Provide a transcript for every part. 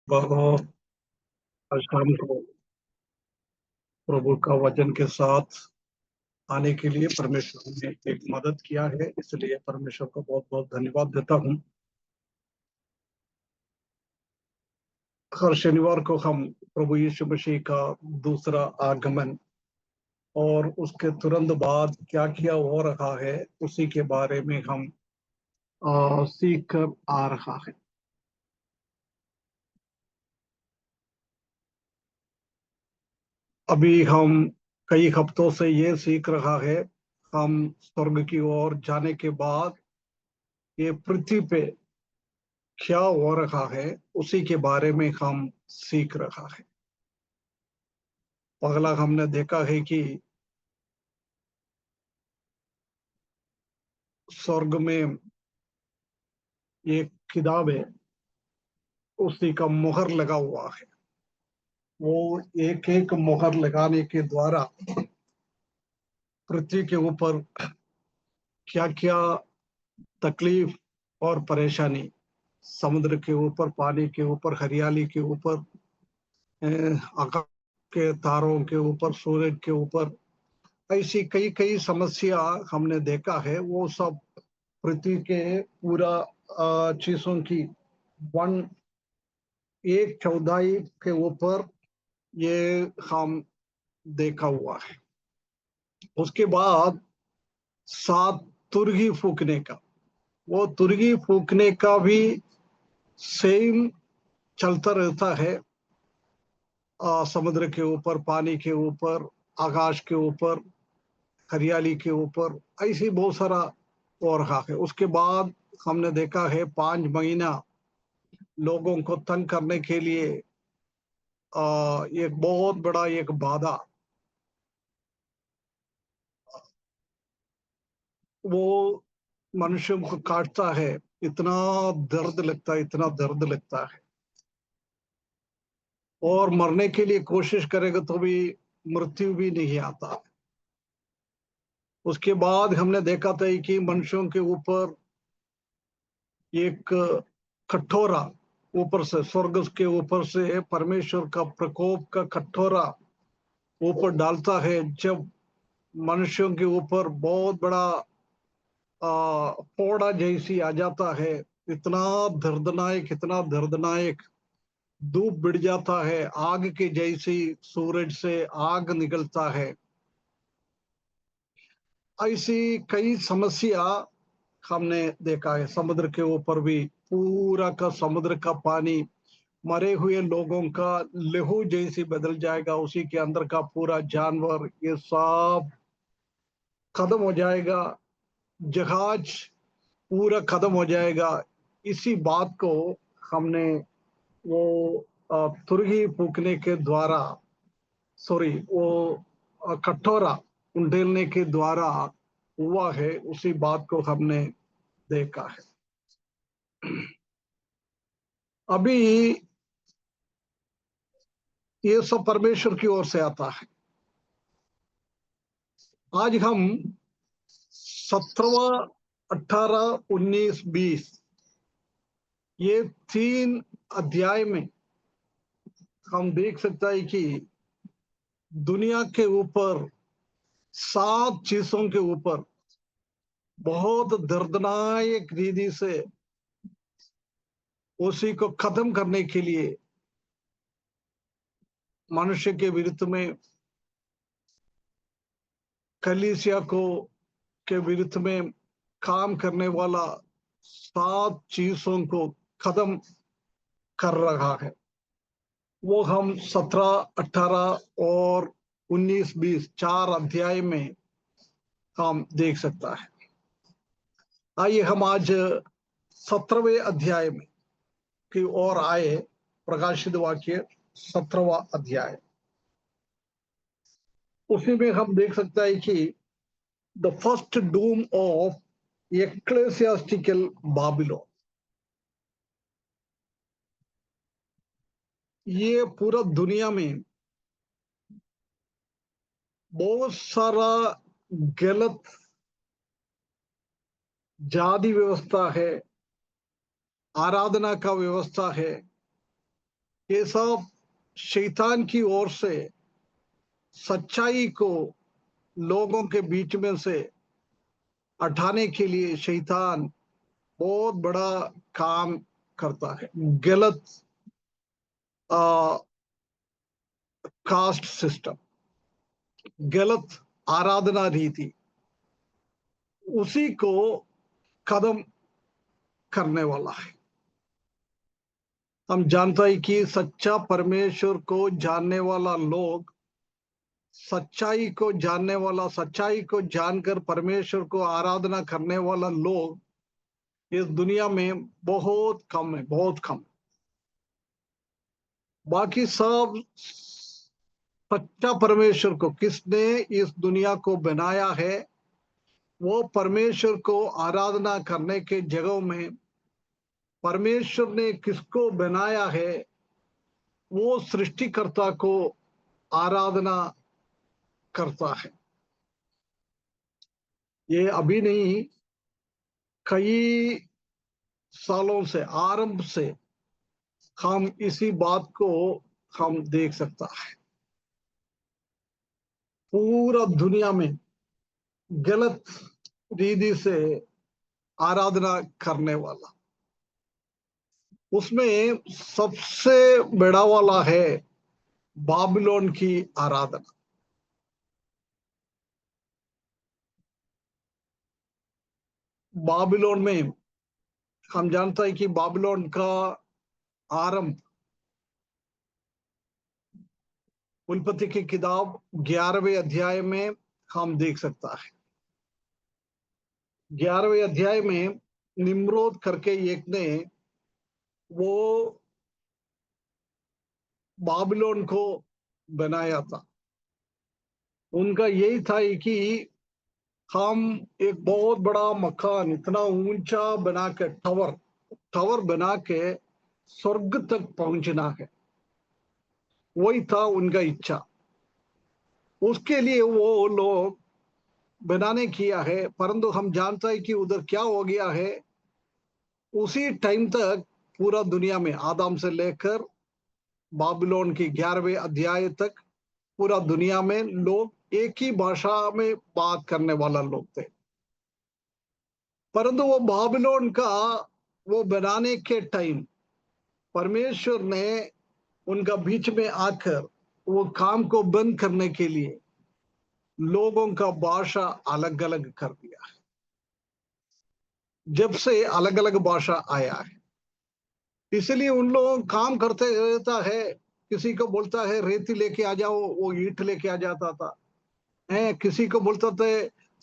बहुत आज शाम को प्रभु का वचन के साथ आने के लिए परमेश्वर ने एक मदद किया है, इसलिए परमेश्वर को बहुत बहुत धन्यवाद देता हूँ। हर शनिवार को हम प्रभु यीशु मसीह का दूसरा आगमन और उसके तुरंत बाद क्या क्या हो रहा है उसी के बारे में हम सीख कर आ रहा है। अभी हम कई हफ्तों से ये सीख रहा है, हम स्वर्ग की ओर जाने के बाद ये पृथ्वी पे क्या हो रहा है उसी के बारे में हम सीख रहा है। अगला हमने देखा है कि स्वर्ग में एक किताब है, उसी का मुहर लगा हुआ है। वो एक एक मुहर लगाने के द्वारा पृथ्वी के ऊपर क्या क्या तकलीफ और परेशानी, समुद्र के ऊपर, पानी के ऊपर, हरियाली के ऊपर, आकाश के तारों के ऊपर, सूरज के ऊपर, ऐसी कई कई समस्या हमने देखा है। वो सब पृथ्वी के पूरा चीजों की वन एक चौथाई के ऊपर ये हम देखा हुआ है। उसके बाद सात तुरही फूकने का, वो तुरही फूकने का भी सेम चलता रहता है। समुद्र के ऊपर, पानी के ऊपर, आकाश के ऊपर, हरियाली के ऊपर, ऐसी बहुत सारा हो रहा है। उसके बाद हमने देखा है 5 महीना लोगों को तंग करने के लिए एक बहुत बड़ा एक बाधा, वो मनुष्यों को काटता है। इतना दर्द लगता है, इतना दर्द लगता है, और मरने के लिए कोशिश करेगा तो भी मृत्यु भी नहीं आता। उसके बाद हमने देखा था कि मनुष्यों के ऊपर एक कठोरा, ऊपर से स्वर्ग के ऊपर से परमेश्वर का प्रकोप का कठोरा ऊपर डालता है, जब मनुष्यों के ऊपर बहुत बड़ा फोड़ा जैसी आ जाता है। इतना दर्दनाक, इतना दर्दनाक, धूप बिड़ जाता है, आग के जैसी सूरज से आग निकलता है। ऐसी कई समस्या हमने देखा है। समुद्र के ऊपर भी पूरा का समुद्र का पानी मरे हुए लोगों का लहू जैसी बदल जाएगा, उसी के अंदर का पूरा जानवर ये सब खत्म हो जाएगा, जहाज पूरा खत्म हो जाएगा। इसी बात को हमने वो तुरही फूकने के द्वारा, सॉरी, वो कटोरा उंडेलने के द्वारा हुआ है, उसी बात को हमने देखा है। अभी ये सब परमेश्वर की ओर से आता है। आज हम 17, 18, 19, 20 ये 3 अध्याय में हम देख सकते हैं कि दुनिया के ऊपर 7 चीजों के ऊपर बहुत दर्दनाक रीति से उसी को खत्म करने के लिए मनुष्य के विरुद्ध में, कलीसिया को के विरुद्ध में काम करने वाला 7 चीजों को खत्म कर रहा है। वो हम 17, 18 और 19, 20 4 अध्याय में हम देख सकता है। आइए हम आज 17वें अध्याय में की ओर आए। प्रकाशित वाक्य 17वां अध्याय, उसी में हम देख सकते हैं कि the first doom of ecclesiastical Babylon. ये पूरा दुनिया में बहुत सारा गलत जाति व्यवस्था है, आराधना का व्यवस्था है, ये सब शैतान की ओर से सच्चाई को लोगों के बीच में से हटाने के लिए शैतान बहुत बड़ा काम करता है। गलत कास्ट सिस्टम, गलत आराधना रीति, उसी को खत्म करने वाला है। हम जानता है कि सच्चा परमेश्वर को जानने वाला लोग, सच्चाई को जानने वाला, सच्चाई को जानकर परमेश्वर को आराधना करने वाला लोग इस दुनिया में बहुत कम है, बहुत कम। बाकी सब सच्चा परमेश्वर को, किसने इस दुनिया को बनाया है, वो परमेश्वर को आराधना करने के जगहों में परमेश्वर ने किसको बनाया है, वो सृष्टिकर्ता को आराधना करता है। ये अभी नहीं, कई सालों से, आरंभ से हम इसी बात को हम देख सकता है। पूरा दुनिया में गलत रीति से आराधना करने वाला, उसमें सबसे बड़ा वाला है बाबिलोन की आराधना। बाबिलोन में हम जानते हैं कि बाबिलोन का आरंभ उत्पत्ति की किताब 11वें अध्याय में हम देख सकता है। 11वें अध्याय में निम्रोद करके एक ने वो बाबिलोन को बनाया था। उनका यही था कि हम एक बहुत बड़ा मकान, इतना ऊंचा बना के, टावर टावर बना के स्वर्ग तक पहुंचना है, वही था उनका इच्छा। उसके लिए वो लोग बनाने किया है, परंतु हम जानते हैं कि उधर क्या हो गया है। उसी टाइम तक पूरा दुनिया में, आदम से लेकर बाबिलोन की 11वें अध्याय तक, पूरा दुनिया में लोग एक ही भाषा में बात करने वाला लोग थे। परंतु वो बाबिलोन का वो बनाने के टाइम परमेश्वर ने उनका बीच में आकर वो काम को बंद करने के लिए लोगों का भाषा अलग अलग कर दिया है। जब से अलग अलग भाषा आया है, इसलिए उन लोगों काम करते रहता है। किसी को बोलता है रेती लेके आ जाओ, वो ईंट लेके आ जाता था। है, किसी को बोलता था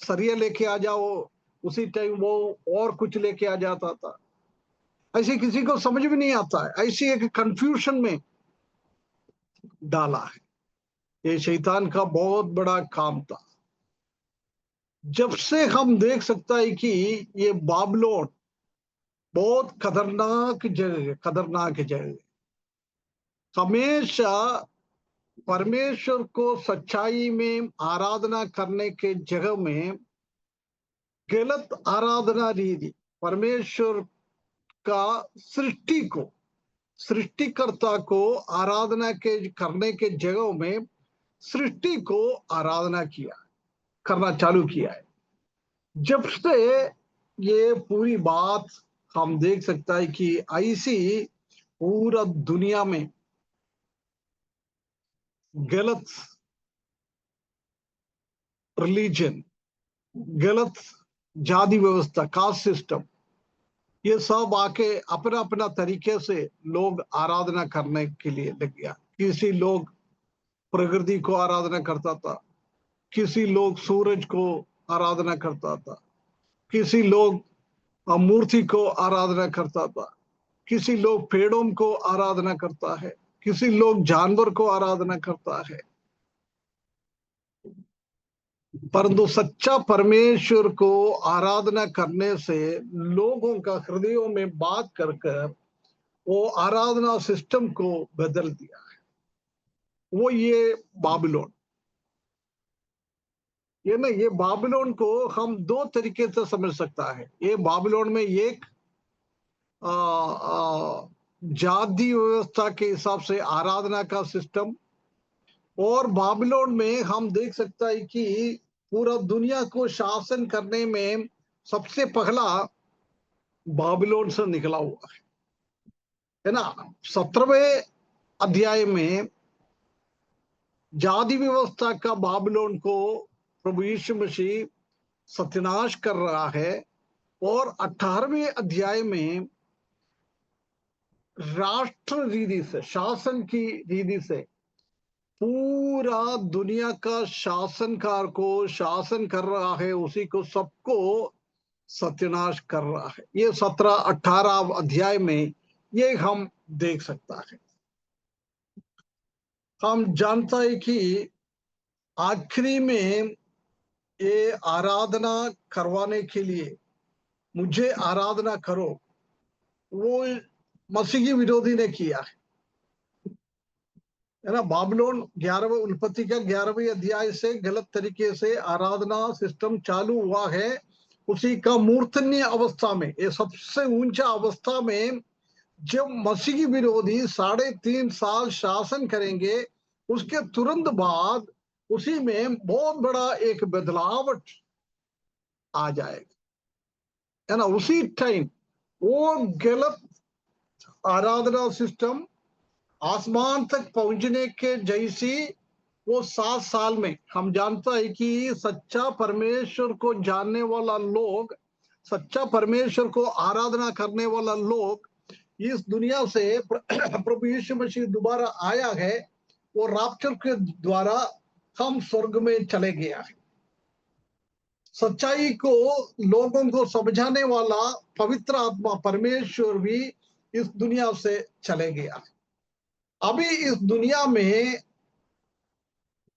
सरिया लेके आ जाओ, उसी टाइम वो और कुछ लेके आ जाता था। ऐसे किसी को समझ में नहीं आता है, ऐसी एक कंफ्यूजन में डाला है। ये शैतान का बहुत बड़ा काम था। जब से हम देख सकता है कि ये बाबिलोन बहुत खतरनाक जगह है, खतरनाक जगह। हमेशा परमेश्वर को सच्चाई में आराधना करने के जगह में गलत आराधना रीति, परमेश्वर का सृष्टि को, सृष्टिकर्ता को आराधना के करने के जगहों में सृष्टि को आराधना किया, करना चालू किया है। जब से ये पूरी बात हम देख सकता है कि ऐसी पूरा दुनिया में गलत रिलीजन, गलत जाति व्यवस्था, कास्ट सिस्टम, ये सब आके अपना अपना तरीके से लोग आराधना करने के लिए लग गया। किसी लोग प्रकृति को आराधना करता था, किसी लोग सूरज को आराधना करता था, किसी लोग मूर्ति को आराधना करता था, किसी लोग पेड़ों को आराधना करता है, किसी लोग जानवर को आराधना करता है। परंतु सच्चा परमेश्वर को आराधना करने से लोगों का हृदयों में बात कर कर वो आराधना सिस्टम को बदल दिया है। वो ये बाबिलोन, ये ना, ये बाबिलोन को हम दो तरीके से समझ सकता है। ये बाबिलोन में एक जाति व्यवस्था के हिसाब से आराधना का सिस्टम। और बाबिलोन में हम देख सकता है कि पूरा दुनिया को शासन करने में सबसे पहला बाबिलोन से निकला हुआ है ना। 17वें अध्याय में जाति व्यवस्था का बाबिलोन को प्रभु यीशु मसीह सत्यानाश कर रहा है। और 18वें अध्याय में राष्ट्र रीति से, शासन की रीति से पूरा दुनिया का शासनकार को शासन कर रहा है, उसी को सबको सत्यानाश कर रहा है। ये 17-18 अध्याय में ये हम देख सकता है। हम जानता है कि आखिरी में ये आराधना करवाने के लिए, मुझे आराधना करो, वो मसीही विरोधी ने किया है ना। बाबिलोन 11वें उत्पत्ति का 11वें अध्याय से गलत तरीके से आराधना सिस्टम चालू हुआ है। उसी का मूर्धन्य अवस्था में, ये सबसे ऊंचा अवस्था में जब मसीही विरोधी 3.5 साल शासन करेंगे, उसके तुरंत बाद उसी में बहुत बड़ा एक बदलाव आ जाएगा, है ना। उसी टाइम वो गलत आराधना सिस्टम आसमान तक पहुंचने के जैसी, वो 7 साल में हम जानता है कि सच्चा परमेश्वर को जानने वाला लोग, सच्चा परमेश्वर को आराधना करने वाला लोग इस दुनिया से प्रभु यीशु मसीह दोबारा आया है। वो राप्चर के द्वारा हम स्वर्ग में चले गया है। सच्चाई को लोगों को समझाने वाला पवित्र आत्मा परमेश्वर भी इस दुनिया से चले गया है। अभी इस दुनिया में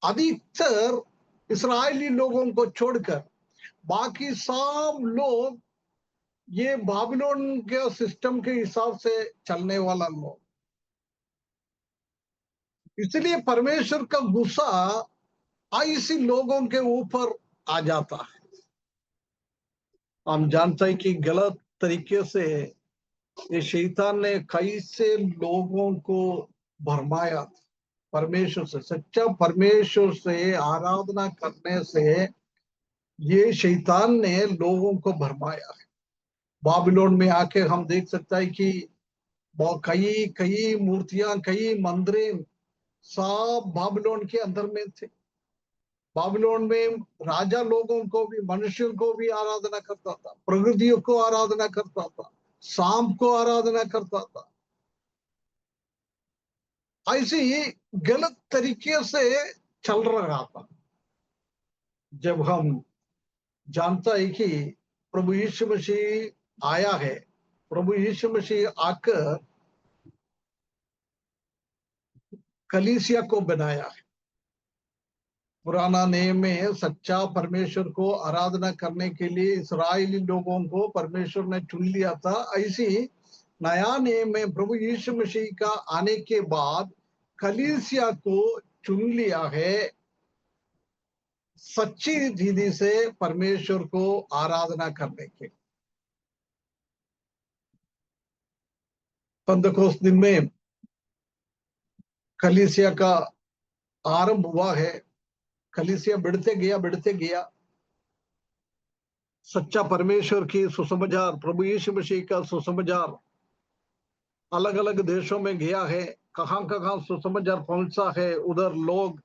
अधिकतर इस्राएली लोगों को छोड़कर बाकी सब लोग ये बाबिलोन के सिस्टम के हिसाब से चलने वाला लोग, इसलिए परमेश्वर का गुस्सा ऐसी लोगों के ऊपर आ जाता है। हम जानते हैं कि गलत तरीके से ये शैतान ने कैसे लोगों को भरमाया। परमेश्वर से, सच्चा परमेश्वर से आराधना करने से ये शैतान ने लोगों को भरमाया है। बाबिलोन में आके हम देख सकता है कि कई कई मूर्तियां, कई मंदिरें सब बाबिलोन के अंदर में थे। बाबिलोन में राजा लोगों को भी, मनुष्यों को भी आराधना करता था, प्रकृतियों को आराधना करता था, सांप को आराधना करता था। ऐसे ही गलत तरीके से चल रहा था। जब हम जानता है कि प्रभु यीशु मसीह आया है, प्रभु यीशु मसीह आकर कलीसिया को बनाया है। पुराना नियम में सच्चा परमेश्वर को आराधना करने के लिए इस्राएली लोगों को परमेश्वर ने चुन लिया था। ऐसी नया नियम में प्रभु यीशु मसीह का आने के बाद कलीसिया को चुन लिया है सच्ची रीति से परमेश्वर को आराधना करने के। पंतकोस्त दिन में कलीसिया का आरंभ हुआ है। कलीसिया बढ़ते गया सच्चा परमेश्वर की सुसमाचार, प्रभु यीशु मसीह का सुसमाचार अलग अलग देशों में गया है। कहां कहां सुसमाचार पहुंचा है, उधर लोग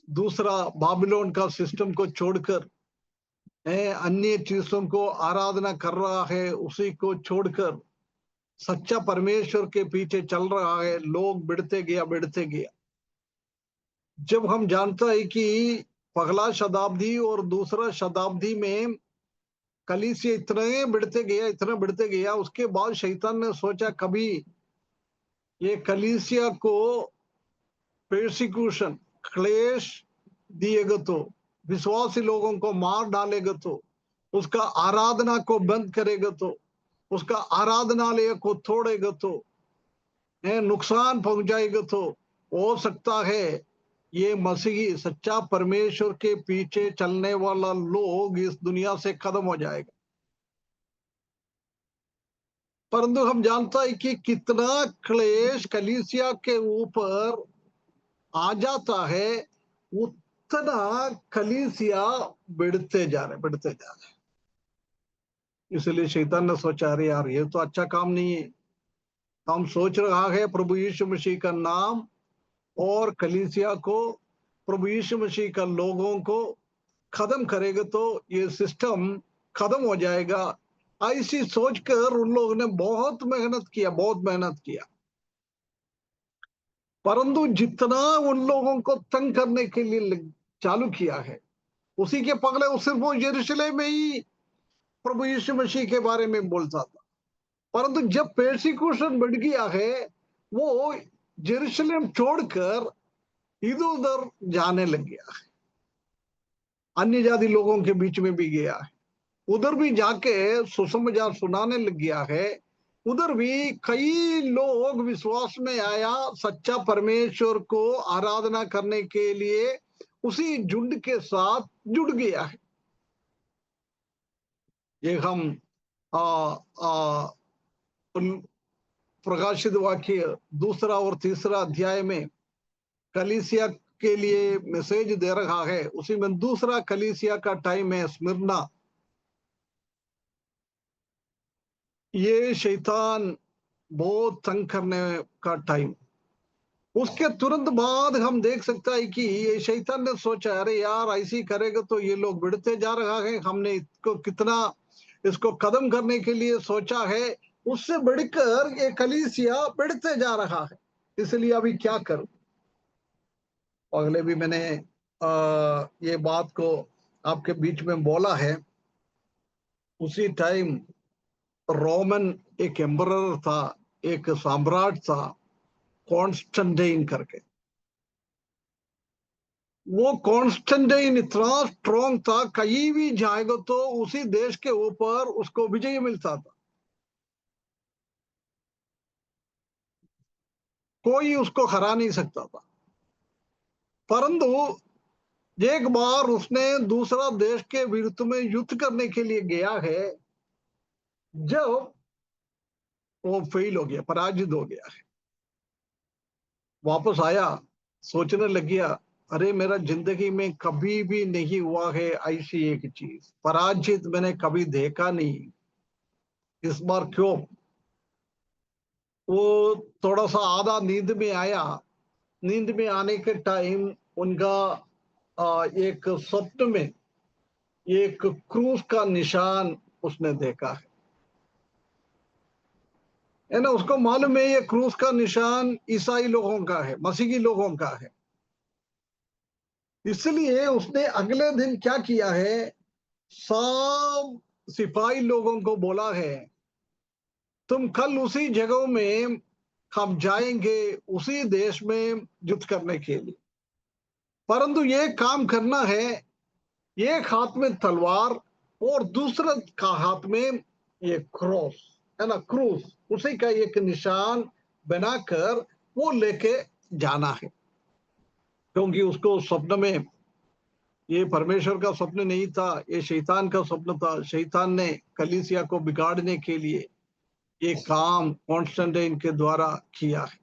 दूसरा बाबिलोन का सिस्टम को छोड़कर अन्य चीजों को आराधना कर रहा है। उसी को छोड़कर सच्चा परमेश्वर के पीछे चल रहा है। लोग बढ़ते गया। जब हम जानता है कि पहला शताब्दी और दूसरा शताब्दी में कलीसिया इतना बढ़ते गया, उसके बाद शैतान ने सोचा कभी ये कलीसिया को persecution, क्लेश दिएगा तो, विश्वासी लोगों को मार डालेगा तो, उसका आराधना को बंद करेगा तो, उसका आराधनालय को तोड़ेगा तो, नुकसान पहुंचाएगा तो, हो सकता है ये मसीही सच्चा परमेश्वर के पीछे चलने वाला लोग इस दुनिया से खत्म हो जाएगा। परंतु हम जानता है कि कितना क्लेश कलीसिया के ऊपर आ जाता है, उतना कलीसिया बढ़ते जा रहे। इसलिए शैतान ने सोचा, अरे यार ये तो अच्छा काम नहीं है। हम सोच रहा है प्रभु यीशु मसीह का नाम और कलीसिया को, प्रभु यीशु मसीह का लोगों को खत्म करेगा तो ये सिस्टम खत्म हो जाएगा। ऐसी सोचकर उन लोगों ने बहुत मेहनत किया। परंतु जितना उन लोगों को तंग करने के लिए चालू किया है, उसी के पगले वो सिर्फ वो यरूशलेम में ही प्रभु यीशु मसीह के बारे में बोलता था। परंतु जब पेर्सिक्यूशन बढ़ गया है, वो यरूशलेम छोड़कर इधर उधर जाने लग गया है, अन्य जाति लोगों के बीच में भी गया है, उधर भी जाके सुसमाचार सुनाने लग गया है। उधर भी कई लोग विश्वास में आया, सच्चा परमेश्वर को आराधना करने के लिए उसी झुंड के साथ जुड़ गया है। ये हम आ, आ, प्रकाशित वाक्य दूसरा और तीसरा अध्याय में कलीसिया के लिए मैसेज दे रहा है। उसी में दूसरा कलीसिया का टाइम है स्मिरना। ये शैतान बहुत तंग करने का टाइम। उसके तुरंत बाद हम देख सकता है कि ये शैतान ने सोचा, अरे यार ऐसी करेगा तो ये लोग बढ़ते जा रहा है, हमने इसको कितना इसको कदम करने के लिए सोचा है, उससे बढ़कर ये कलीसिया बढ़ते जा रहा है। इसलिए अभी क्या करूं। पहले भी मैंने ये बात को आपके बीच में बोला है। उसी टाइम रोमन एक एम्परर था, एक सम्राट था, कॉन्स्टेंटाइन करके। वो कॉन्स्टेंटाइन इतना स्ट्रॉन्ग था, कहीं भी जाएगा तो उसी देश के ऊपर उसको विजय मिलता था, कोई उसको हरा नहीं सकता था। परंतु एक बार उसने दूसरा देश के विरुद्ध में युद्ध करने के लिए गया है, जब वो फेल हो गया, पराजित हो गया है, वापस आया, सोचने लग गया, अरे मेरा जिंदगी में कभी भी नहीं हुआ है ऐसी एक चीज, पराजित मैंने कभी देखा नहीं, इस बार क्यों। वो थोड़ा सा आधा नींद में आया। नींद में आने के टाइम उनका एक स्वप्न में एक क्रूस का निशान उसने देखा है ना। उसको मालूम है ये क्रूस का निशान ईसाई लोगों का है, मसीही लोगों का है। इसलिए उसने अगले दिन क्या किया है, सब सिपाही लोगों को बोला है, तुम कल उसी जगह में हम जाएंगे, उसी देश में युद्ध करने के लिए। परंतु ये काम करना है, एक हाथ में तलवार और दूसरे का हाथ में ये क्रॉस है ना, क्रूस, उसी का एक निशान बनाकर वो लेके जाना है। क्योंकि उसको स्वप्न में, ये परमेश्वर का स्वप्न नहीं था, ये शैतान का स्वप्न था। शैतान ने कलीसिया को बिगाड़ने के लिए ये काम कॉन्स्टेंटाइन के द्वारा किया है।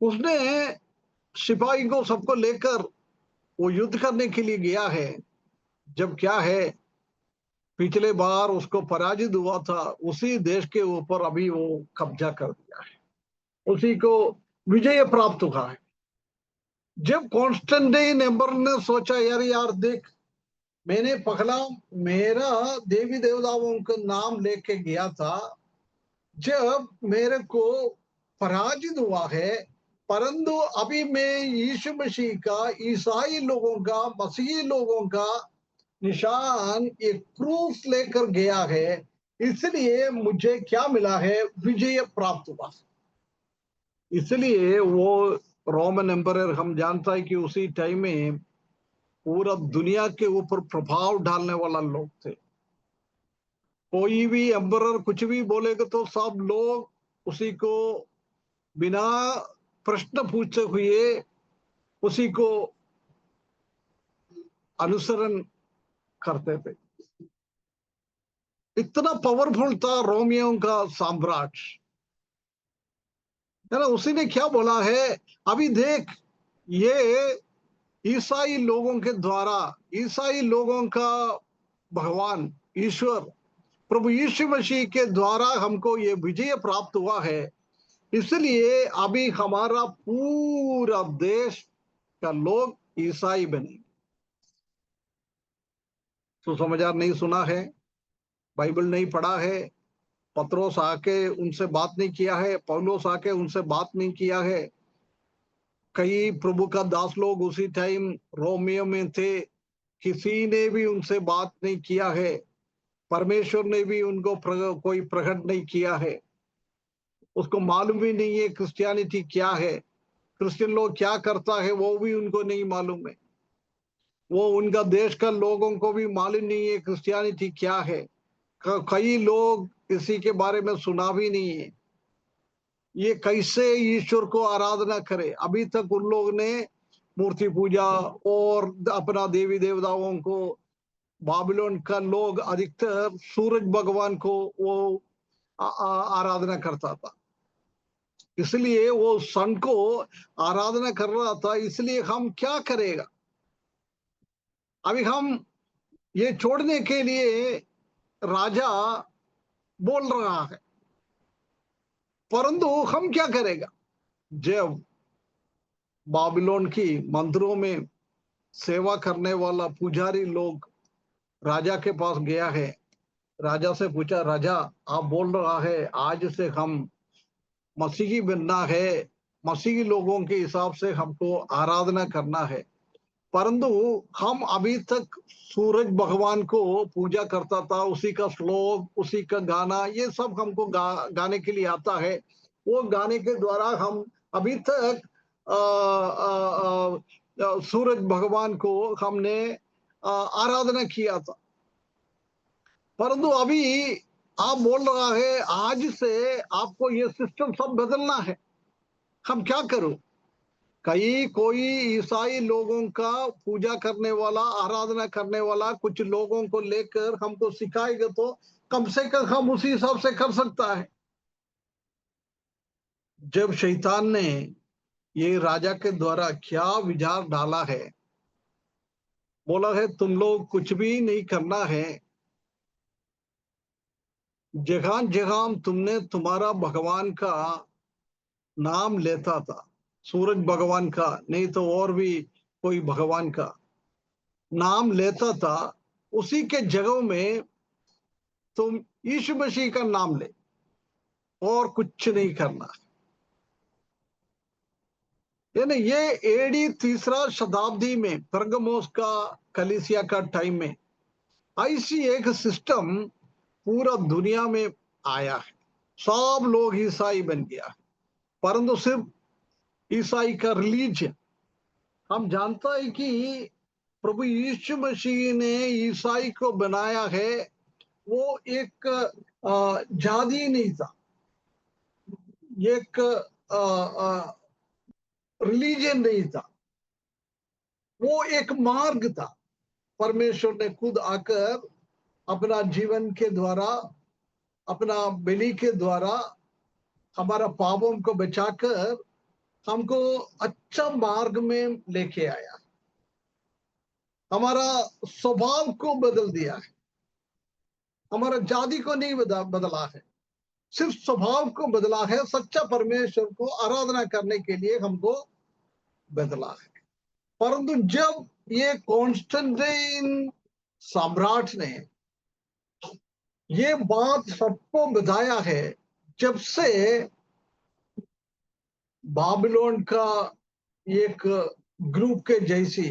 उसने सिपाही को सबको लेकर वो युद्ध करने के लिए गया है। जब क्या है, पिछले बार उसको पराजित हुआ था, उसी देश के ऊपर अभी वो कब्जा कर दिया है, उसी को विजय प्राप्त हुआ है। जब कॉन्स्टेंटाइन एम्पर ने सोचा, यार यार देख, मैंने पहला मेरा देवी देवताओं का नाम लेके गया था, जब मेरे को पराजित हुआ है, परंतु अभी मैं यीशु मसीह का, ईसाई लोगों का, मसीही लोगों का निशान एक प्रूफ लेकर गया है, इसलिए मुझे क्या मिला है, विजय प्राप्त हुआ। इसलिए वो रोमन एम्परर, हम जानता है कि उसी टाइम में पूरा दुनिया के ऊपर प्रभाव डालने वाला लोग थे। कोई भी एम्परर कुछ भी बोलेगा तो सब लोग उसी को बिना प्रश्न पूछे हुए उसी को अनुसरण करते थे। इतना पावरफुल था रोमियो का साम्राज्य, है ना। उसी ने क्या बोला है, अभी देख, ये ईसाई लोगों के द्वारा, ईसाई लोगों का भगवान ईश्वर प्रभु यीशु मसीह के द्वारा हमको ये विजय प्राप्त हुआ है, इसलिए अभी हमारा पूरा देश का लोग ईसाई बने। सुसमाचार नहीं सुना है, बाइबल नहीं पढ़ा है, पत्रोस आके उनसे बात नहीं किया है, पौलुस आके उनसे बात नहीं किया है। कई प्रभु का दास लोग उसी टाइम रोमियो में थे, किसी ने भी उनसे बात नहीं किया है, परमेश्वर ने भी उनको कोई प्रकट नहीं किया है। उसको मालूम भी नहीं है क्रिश्चियनिटी क्या है, क्रिश्चियन लोग क्या करता है वो भी उनको नहीं मालूम है। वो उनका देश का लोगों को भी मालूम नहीं है क्रिश्चियनिटी क्या है। कई लोग किसी के बारे में सुना भी नहीं है, ये कैसे ईश्वर को आराधना करे। अभी तक उन लोग ने मूर्ति पूजा और अपना देवी देवताओं को, बाबिलोन का लोग अधिकतर सूरज भगवान को वो आराधना करता था, इसलिए वो सन को आराधना कर रहा था। इसलिए हम क्या करेगा, अभी हम ये छोड़ने के लिए राजा बोल रहा है, परंतु हम क्या करेगा। जब बाबिलोन की मंदिरों में सेवा करने वाला पुजारी लोग राजा के पास गया है, राजा से पूछा, राजा आप बोल रहा है आज से हम मसीही बनना है, मसीही लोगों के हिसाब से हमको आराधना करना है, परंतु हम अभी तक सूरज भगवान को पूजा करता था, उसी का श्लोक, उसी का गाना, ये सब हमको गाने के लिए आता है। वो गाने के द्वारा हम अभी तक सूरज भगवान को हमने आराधना किया था, परंतु अभी आप बोल रहा है आज से आपको ये सिस्टम सब बदलना है, हम क्या करूं। कई कोई ईसाई लोगों का पूजा करने वाला, आराधना करने वाला कुछ लोगों को लेकर हमको सिखाएगा तो कम से कम हम उसी हिसाब से कर सकता है। जब शैतान ने ये राजा के द्वारा क्या विचार डाला है, बोला है तुम लोग कुछ भी नहीं करना है, जगह जगह तुमने तुम्हारा भगवान का नाम लेता था, सूरज भगवान का नहीं तो और भी कोई भगवान का नाम लेता था, उसी के जगह में तुम यीशु मसीह का नाम ले और कुछ नहीं करना। यानी ये एडी तीसरा शताब्दी में परगमोस का कलीसिया का टाइम में ऐसी एक सिस्टम पूरा दुनिया में आया है, सब लोग ईसाई बन गया है, परंतु सिर्फ ईसाई का रिलीजन। हम जानता है कि प्रभु यीशु मसीह ने ईसाई को बनाया है, वो एक जाति नहीं था, एक रिलीजन नहीं था, वो एक मार्ग था। परमेश्वर ने खुद आकर अपना जीवन के द्वारा, अपना बलि के द्वारा हमारा पापों को बचाकर हमको अच्छा मार्ग में लेके आया, हमारा स्वभाव को बदल दिया है, हमारा जाति को नहीं बदला है, सिर्फ स्वभाव को बदला है, सच्चा परमेश्वर को आराधना करने के लिए हमको बदला है। परंतु जब ये कॉन्स्टेंटाइन सम्राट ने ये बात सबको बताया है, जब से बाबिलोन का एक ग्रुप के जैसी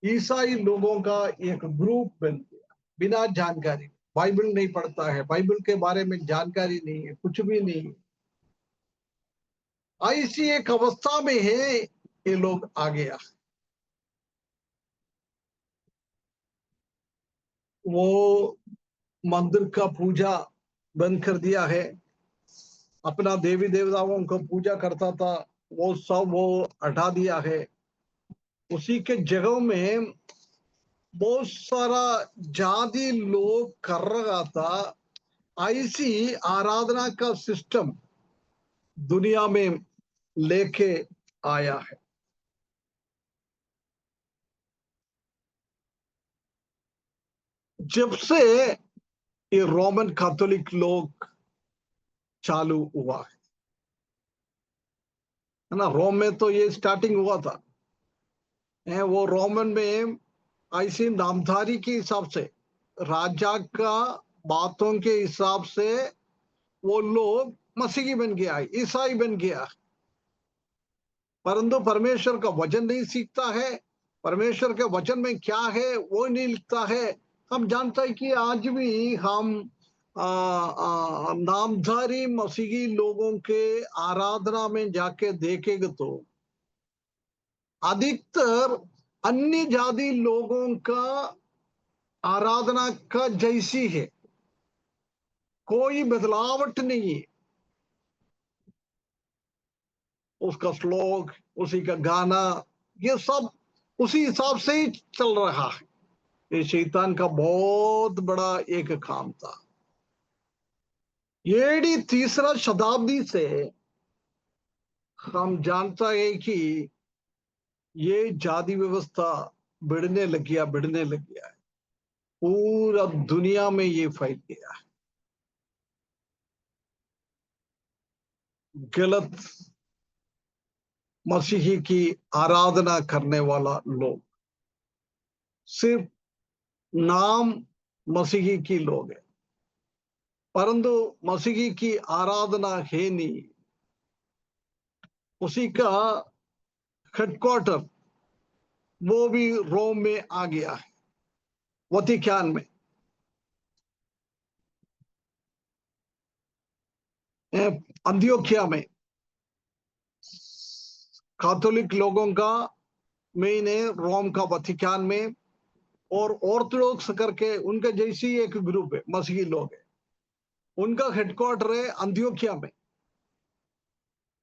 ईसाई लोगों का एक ग्रुप बन गया, बिना जानकारी, बाइबल नहीं पढ़ता है, बाइबल के बारे में जानकारी नहीं है, कुछ भी नहीं है, ऐसी एक अवस्था में है ये लोग आ गया। वो मंदिर का पूजा बंद कर दिया है, अपना देवी देवताओं को पूजा करता था वो सब वो हटा दिया है, उसी के जगह में बहुत सारा जाति लोग कर रहा था, ऐसी आराधना का सिस्टम दुनिया में लेके आया है। जब से ये रोमन कैथोलिक लोग चालू हुआ है ना, रोम में तो ये स्टार्टिंग हुआ था। वो रोमन में ऐसी नामधारी के हिसाब से, राजा का बातों के हिसाब से वो लोग मसीही बन गया है, ईसाई बन गया है, परंतु परमेश्वर का वचन नहीं सीखता है। परमेश्वर के वचन में क्या है वो नहीं लिखता है। हम जानते हैं कि आज भी हम नामधारी मसीही लोगों के आराधना में जाके देखेंगे तो अधिकतर अन्य जाति लोगों का आराधना का जैसी है, कोई बदलावट नहीं है। उसका श्लोक, उसी का गाना, ये सब उसी हिसाब से ही चल रहा है। ये शैतान का बहुत बड़ा एक काम था। एडी तीसरा शताब्दी से हम जानता है कि ये जाति व्यवस्था बिड़ने लग गया है। पूरा दुनिया में ये फैल गया है। गलत मसीही की आराधना करने वाला लोग, सिर्फ नाम मसीही की लोग है, परंतु मसीही की आराधना है नहीं। उसी का हेडक्वार्टर वो भी रोम में आ गया है, वतिकान में। अंत्योकिया में कैथोलिक लोगों का मेन है, रोम का वतिकान में। और ऑर्थोडॉक्स करके उनके जैसी एक ग्रुप है, मसीही लोग है, उनका हेडक्वार्टर है अंत्योकिया में।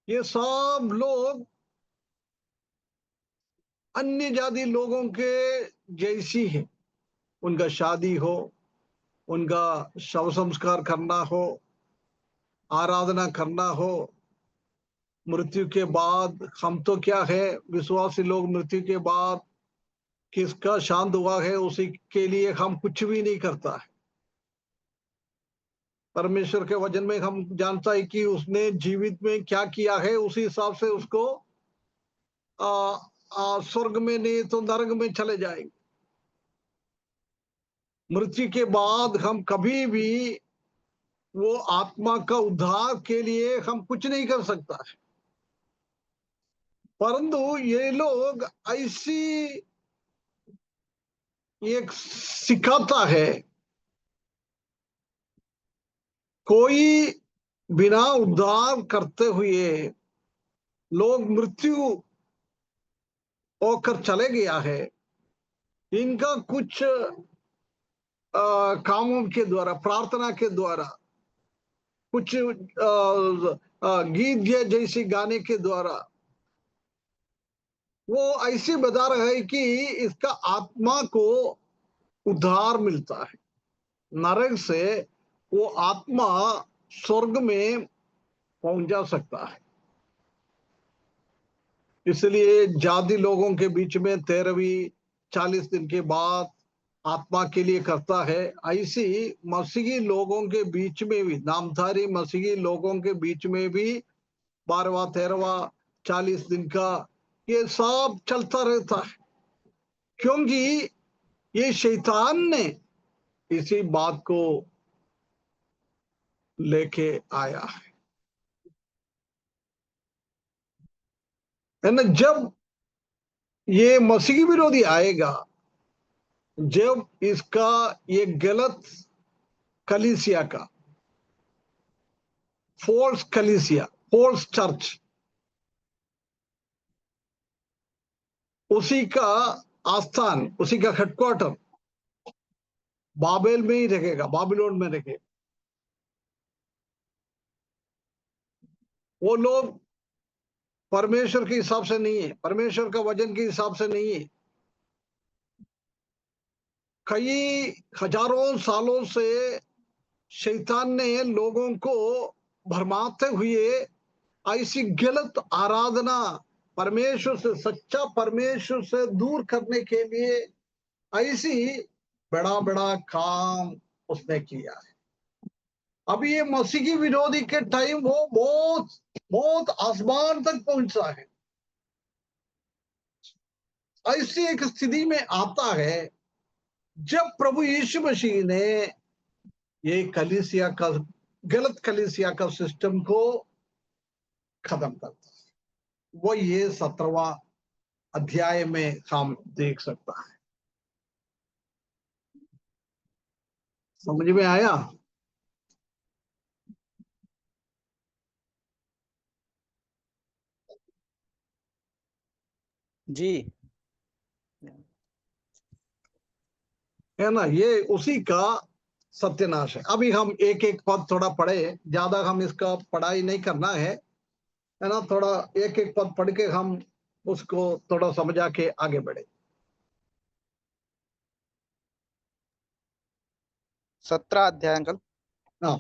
ये सब लोग अन्य जाति लोगों के जैसी है। उनका शादी हो, उनका शव संस्कार करना हो, आराधना करना हो, मृत्यु के बाद हम तो क्या है, विश्वासी लोग मृत्यु के बाद किसका शांत हुआ है उसी के लिए हम कुछ भी नहीं करता है। परमेश्वर के वचन में हम जानता है कि उसने जीवित में क्या किया है, उसी हिसाब से उसको स्वर्ग में नहीं तो नरक में चले जाएंगे। मृत्यु के बाद हम कभी भी वो आत्मा का उद्धार के लिए हम कुछ नहीं कर सकता है। परंतु ये लोग ऐसी एक सिखाता है, कोई बिना उद्धार करते हुए लोग मृत्यु होकर चले गया है, इनका कुछ कामों के द्वारा, प्रार्थना के द्वारा, कुछ गीत जैसे गाने के द्वारा वो ऐसे बता रहा है कि इसका आत्मा को उद्धार मिलता है। नरक से वो आत्मा स्वर्ग में पहुंच जा सकता है। इसलिए जाति लोगों के बीच में 13वीं 40 दिन के बाद आत्मा के लिए करता है। ऐसी मसीही लोगों के बीच में भी, नामधारी मसीही लोगों के बीच में भी 12वां 13वां 40 दिन का ये सब चलता रहता है, क्योंकि ये शैतान ने इसी बात को लेके आया है ना। जब ये मसीही विरोधी आएगा, जब इसका ये गलत कलीसिया का, फोर्स कलीसिया, फोर्स चर्च, उसी का आस्थान, उसी का हेडक्वार्टर बाबेल में ही रहेगा, बाबिलोन में रहेगा। वो लोग परमेश्वर के हिसाब से नहीं है, परमेश्वर का वचन के हिसाब से नहीं है। कई हजारों सालों से शैतान ने लोगों को भरमाते हुए ऐसी गलत आराधना, परमेश्वर से, सच्चा परमेश्वर से दूर करने के लिए ऐसी बड़ा बड़ा काम उसने किया है। अभी ये मसीह की विरोधी के टाइम वो बहुत बहुत आसमान तक पहुंचा है। ऐसी एक स्थिति में आता है जब प्रभु यीशु मसीह ने ये कलीसिया का, गलत कलीसिया का सिस्टम को खत्म कर दिया। वो ये 17वां अध्याय में हम देख सकता है। समझ में आया? जी। है ना, ये उसी का सत्यानाश है। अभी हम एक एक पद थोड़ा पढ़े, ज्यादा हम इसका पढ़ाई नहीं करना है ना, थोड़ा एक एक पद पढ़ के हम उसको थोड़ा समझा के आगे बढ़े। 17 अध्याय अंकल। हाँ,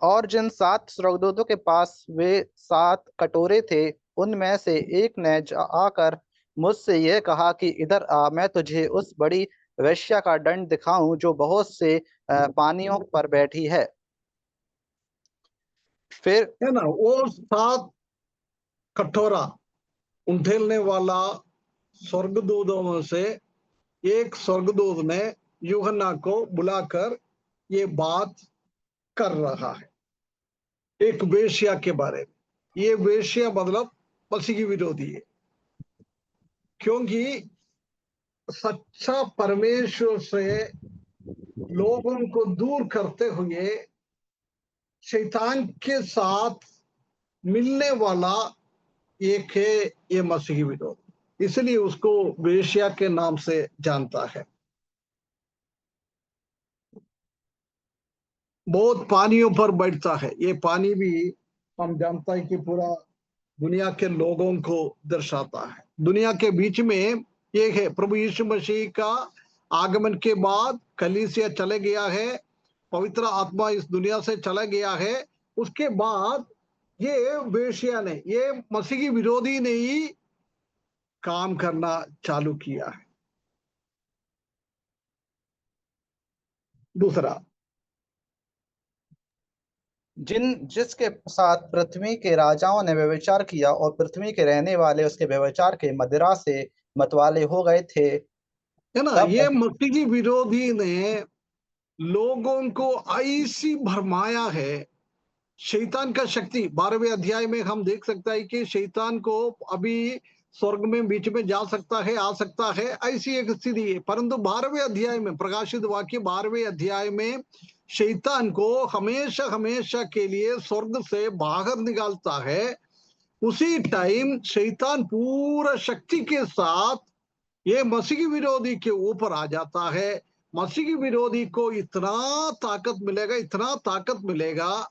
और जिन 7 स्वर्गदूतों के पास वे 7 कटोरे थे, उनमें से एक ने आकर मुझसे यह कहा कि इधर आ, मैं तुझे उस बड़ी वेश्या का दंड दिखाऊं जो बहुत से पानियों पर बैठी है। फिर है ना, वो 7 कटोरा उंडेलने वाला स्वर्गदूतों में से एक स्वर्गदूत ने यूहन्ना को बुलाकर ये बात कर रहा है एक वेश्या के बारे में। ये वेश्या मतलब मसीह की विरोधी है, क्योंकि सच्चा परमेश्वर से लोगों को दूर करते हुए शैतान के साथ मिलने वाला एक है ये मसीह की विरोध, इसलिए उसको वेश्या के नाम से जानता है। बहुत पानियों पर बैठता है। ये पानी भी हम जानता है कि पूरा दुनिया के लोगों को दर्शाता है। दुनिया के बीच में ये है, प्रभु यीशु मसीह का आगमन के बाद कलीसिया चले गया है, पवित्र आत्मा इस दुनिया से चला गया है। उसके बाद ये वेश्या ने, ये मसीह की विरोधी ने ही काम करना चालू किया है। दूसरा, जिसके साथ पृथ्वी के राजाओं ने व्यभिचार किया और पृथ्वी के रहने वाले उसके व्यभिचार के मदिरा से मतवाले हो गए थे, है ना, तब ये मसीह की विरोधी ने लोगों को ऐसी भरमाया है। शैतान का शक्ति 12वें अध्याय में हम देख सकता है कि शैतान को अभी स्वर्ग में बीच में जा सकता है, आ सकता है, ऐसी एक स्थिति है। परंतु 12वें अध्याय में, प्रकाशित वाक्य 12वें अध्याय में शैतान को हमेशा हमेशा के लिए स्वर्ग से बाहर निकालता है। उसी टाइम शैतान पूरा शक्ति के साथ ये मसीह की विरोधी के ऊपर आ जाता है। मसीह की विरोधी को इतना ताकत मिलेगा, इतना ताकत मिलेगा,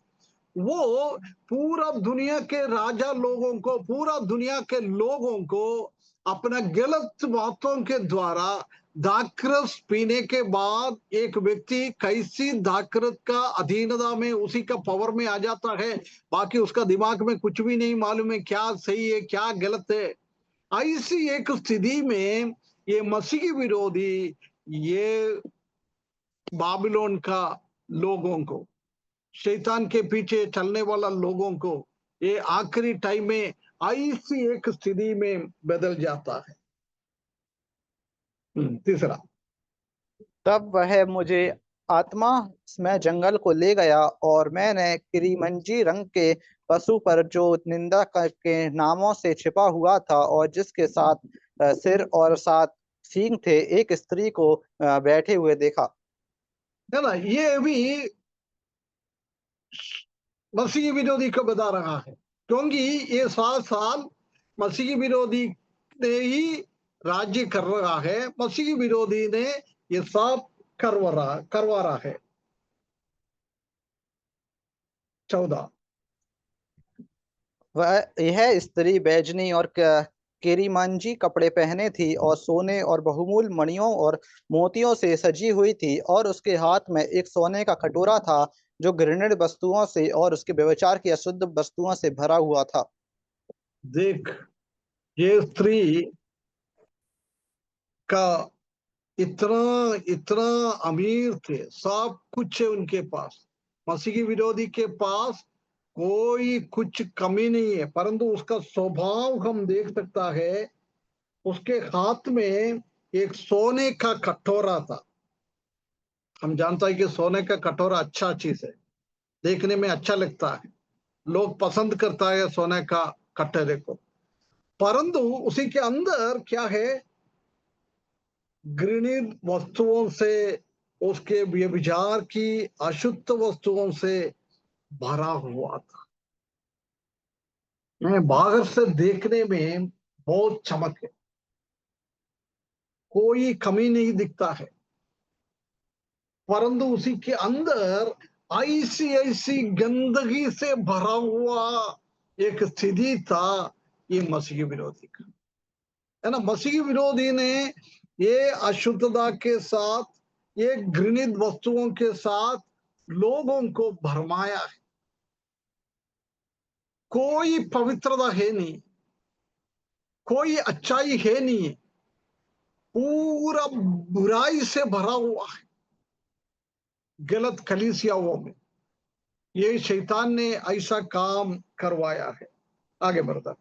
वो पूरा दुनिया के राजा लोगों को, पूरा दुनिया के लोगों को अपना गलत बातों के द्वारा, दाखरस पीने के बाद एक व्यक्ति कैसी दाखरस का अधीनता में, उसी का पावर में आ जाता है, बाकी उसका दिमाग में कुछ भी नहीं मालूम है क्या सही है क्या गलत है। ऐसी एक स्थिति में ये मसीह की विरोधी, ये बाबिलोन का लोगों को, शैतान के पीछे चलने वाला लोगों को, ये आखिरी टाइम में ऐसी एक स्थिति में बदल जाता है। तीसरा, तब वह मुझे आत्मा में जंगल को ले गया और मैंने किरीमंजी रंग के पशु पर जो निंदा के नामों से छिपा हुआ था और जिसके 7 सिर और 7 सींग थे, एक स्त्री को बैठे हुए देखा। है ना, ये भी मसीह की विरोधी को बता रहा है, क्योंकि ये 7 साल मसीह की विरोधी ने ही राज्य कर रहा है। मसीह की विरोधी ने ये सब करवा रहा है। 14, वह यह स्त्री बैजनी और किरीमंजी कपड़े पहने थी और सोने और बहुमूल्य मणियों और मोतियों से सजी हुई थी, और उसके हाथ में एक सोने का कटोरा था जो घृणित वस्तुओं से और उसके व्यभिचार की अशुद्ध वस्तुओं से भरा हुआ था। देख, ये स्त्री का इतना इतना अमीर थे, सब कुछ है उनके पास। मसीह की विरोधी के पास कोई कुछ कमी नहीं है, परंतु उसका स्वभाव हम देख सकता है। उसके हाथ में एक सोने का कटोरा था। हम जानता है कि सोने का कटोरा अच्छा चीज है, देखने में अच्छा लगता है, लोग पसंद करता है सोने का कटोरे को। परंतु उसी के अंदर क्या है? घृणित वस्तुओं से, उसके व्यभिचार की अशुद्ध वस्तुओं से भरा हुआ था। बाहर से देखने में बहुत चमक है, कोई कमी नहीं दिखता है, परंतु उसी के अंदर ऐसी ऐसी गंदगी से भरा हुआ एक स्थिति था। ये मसीह विरोधी का है ना। मसीह विरोधी ने ये अशुद्धता के साथ, ये घृणित वस्तुओं के साथ लोगों को भरमाया है। कोई पवित्रता है नहीं, कोई अच्छाई है नहीं, पूरा बुराई से भरा हुआ है। गलत कलीसियाओं में ये शैतान ने ऐसा काम करवाया है। आगे बढ़ता।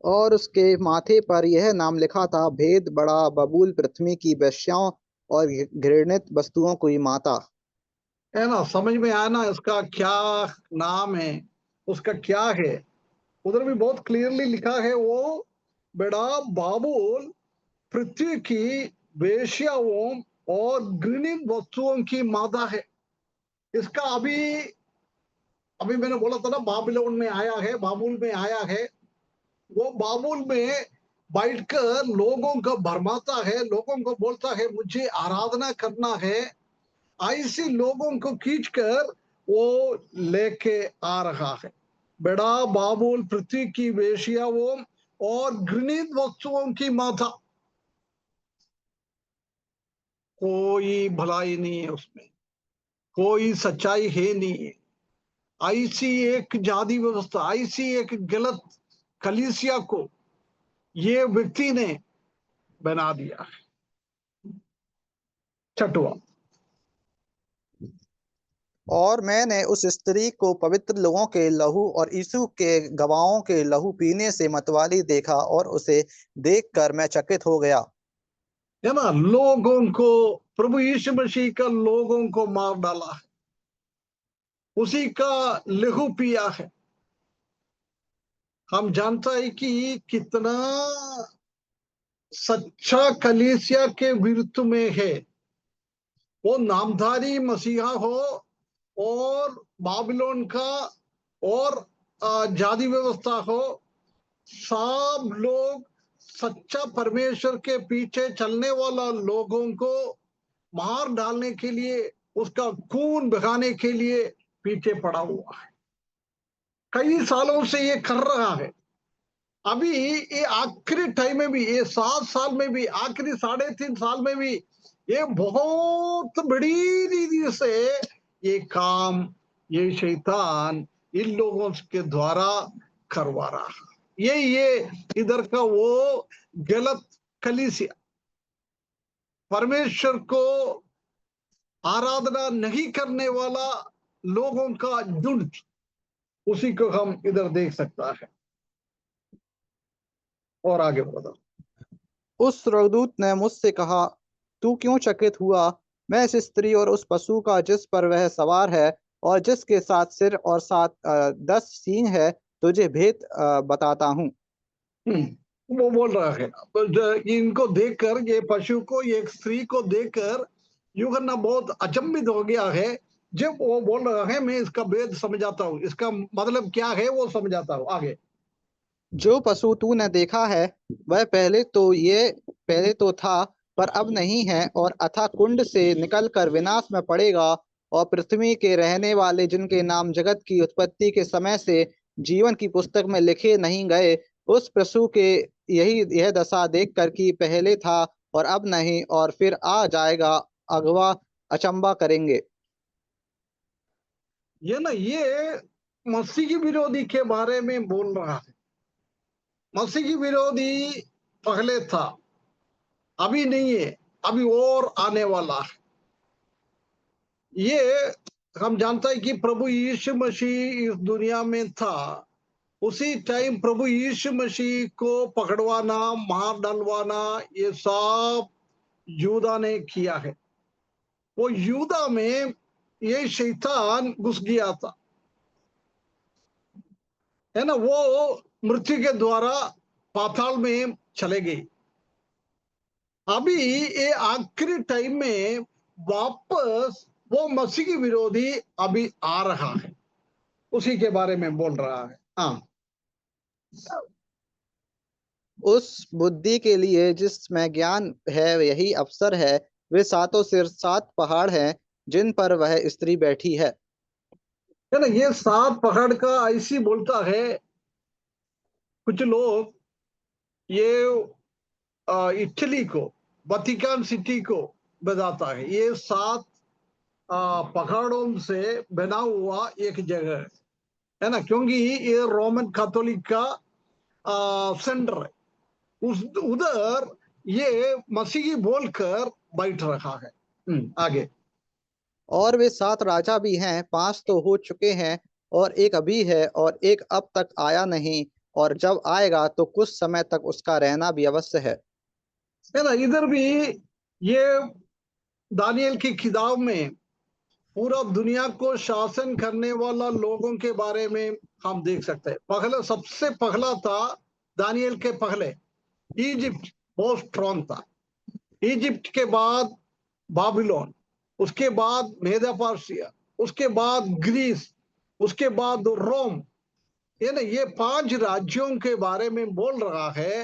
और उसके माथे पर यह नाम लिखा था, भेद बड़ा बबूल, पृथ्वी की वेश्याओं और घृणित वस्तुओं की माता। है ना, समझ में आया ना इसका क्या नाम है, उसका क्या है? उधर भी बहुत क्लियरली लिखा है, वो बड़ा बाबुल, पृथ्वी की वेश्याओं और घृणित वस्तुओं की माता है। इसका अभी अभी मैंने बोला था ना, बाबिलोन में आया है, बाबुल में आया है। वो बाबुल में बैठकर लोगों को भरमाता है, लोगों को बोलता है मुझे आराधना करना है। ऐसी लोगों को खींचकर वो लेके आ रहा है। बड़ा बाबुल, पृथ्वी की वेश्याओं और घृणित वस्तुओं की माता। कोई भलाई नहीं है उसमें, कोई सच्चाई है नहीं है। ऐसी एक जाति व्यवस्था, ऐसी एक गलत कलीसिया को ये व्यक्ति ने बना दिया है। छठवां। और मैंने उस स्त्री को पवित्र लोगों के लहू और यीशु के गवाहों के लहू पीने से मतवाली देखा, और उसे देखकर मैं चकित हो गया। है ना, लोगों को, प्रभु यीशु मसीह का लोगों को मार डाला है, उसी का लहू पिया है। हम जानता है कि कितना सच्चा कलीसिया के विरुद्ध में है। वो नामधारी मसीहा हो और बाबिलोन का और जाति व्यवस्था हो, सब लोग सच्चा परमेश्वर के पीछे चलने वाला लोगों को मार डालने के लिए, उसका खून बहाने के लिए पीछे पड़ा हुआ है। कई सालों से ये कर रहा है। अभी ये आखिरी टाइम में भी, ये 7 साल में भी, आखिरी 3.5 साल में भी ये बहुत बड़ी रीति से ये काम, ये शैतान इन लोगों के द्वारा करवा रहा है। ये इधर का वो गलत कलीसिया, परमेश्वर को आराधना नहीं करने वाला लोगों का झुंड, उसी को हम इधर देख सकता है। और आगे बढ़ा। उस स्वर्गदूत ने मुझसे कहा, तू क्यों चकित हुआ? मैं इस स्त्री और उस पशु का जिस पर वह सवार है और जिसके 7 सिर और 10 सींग है, तुझे भेद बताता हूँ। वो बोल रहा है, इनको देखकर, ये पशु को, ये स्त्री को देखकर यूहन्ना बहुत अचंभित हो गया है। जब वो बोल रहा है मैं इसका भेद समझाता हूँ, इसका मतलब क्या है वो समझाता हूँ। आगे। जो पशु तूने देखा है वह पहले तो था, पर अब नहीं है, और अथाह कुंड से निकलकर विनाश में पड़ेगा। और पृथ्वी के रहने वाले जिनके नाम जगत की उत्पत्ति के समय से जीवन की पुस्तक में लिखे नहीं गए, उस पशु के यह दशा देखकर कि पहले था और अब नहीं और फिर आ जाएगा, अगवा अचंबा करेंगे। ये मसीह की विरोधी के बारे में बोल रहा है। मसीह की विरोधी पहले था, अभी नहीं है, अभी और आने वाला है। ये हम जानते हैं कि प्रभु यीशु मसीह इस दुनिया में था, उसी टाइम प्रभु यीशु मसीह को पकड़वाना, मार डालवाना, ये सब यूदा ने किया है। वो यूदा में ये शैतान घुस गया था, है ना। वो मृत्यु के द्वारा पाताल में चले गई। अभी ये आखिरी टाइम में वापस वो मसीह की विरोधी अभी आ रहा है, उसी के बारे में बोल रहा है। हाँ, उस बुद्धि के लिए जिसमें ज्ञान है यही अवसर है। वे सातों सिर 7 पहाड़ हैं जिन पर वह स्त्री बैठी है। है ना। ये 7 पहाड़ का ऐसी बोलता है कुछ लोग, ये इटली को, वतिकान सिटी को बताता है। ये 7 पहाड़ों से बना हुआ एक जगह है ना, क्योंकि ये रोमन कैथोलिक का सेंटर है। उस उधर ये मसीही बोलकर बैठ रहा है। आगे। और वे 7 राजा भी हैं, 5 तो हो चुके हैं और एक अभी है और एक अब तक आया नहीं, और जब आएगा तो कुछ समय तक उसका रहना भी अवश्य है। है ना। इधर भी ये दानियल की किताब में पूरा दुनिया को शासन करने वाला लोगों के बारे में हम देख सकते हैं। पहले, सबसे पहला था दानियल के पहले इजिप्ट बहुत स्ट्रांग था। इजिप्ट के बाद बाबिलोन, उसके बाद मेदा पार्सिया, उसके बाद ग्रीस, उसके बाद रोम। ये ना, ये 5 राज्यों के बारे में बोल रहा है।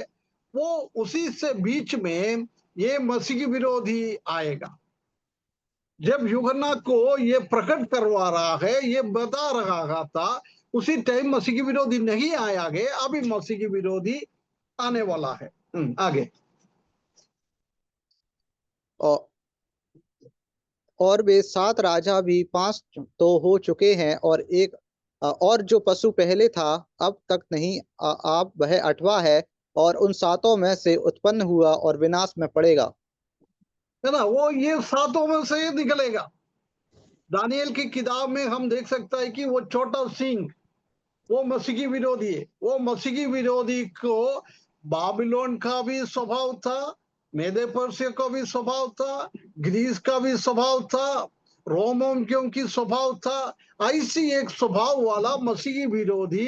वो उसी से बीच में ये मसीह विरोधी आएगा। जब यूहन्ना को ये प्रकट करवा रहा है, ये बता रहा था, उसी टाइम मसीह विरोधी नहीं आया गया, अभी मसीह विरोधी आने वाला है। आगे। और और वे 7 राजा भी 5 तो हो चुके हैं और एक और जो पशु पहले था अब तक नहीं आप वह 8वां है और उन 7 में से उत्पन्न हुआ और विनाश में पड़ेगा। है ना। वो ये 7 में से निकलेगा। दानियल की किताब में हम देख सकता है कि वो छोटा सिंह, वो मसीही विरोधी है। वो मसीही विरोधी को बाबिलोन का भी स्वभाव था, मेदे पर्सिया का भी स्वभाव था, ग्रीस का भी स्वभाव था, रोमियों की स्वभाव था। ऐसी एक स्वभाव वाला मसीही विरोधी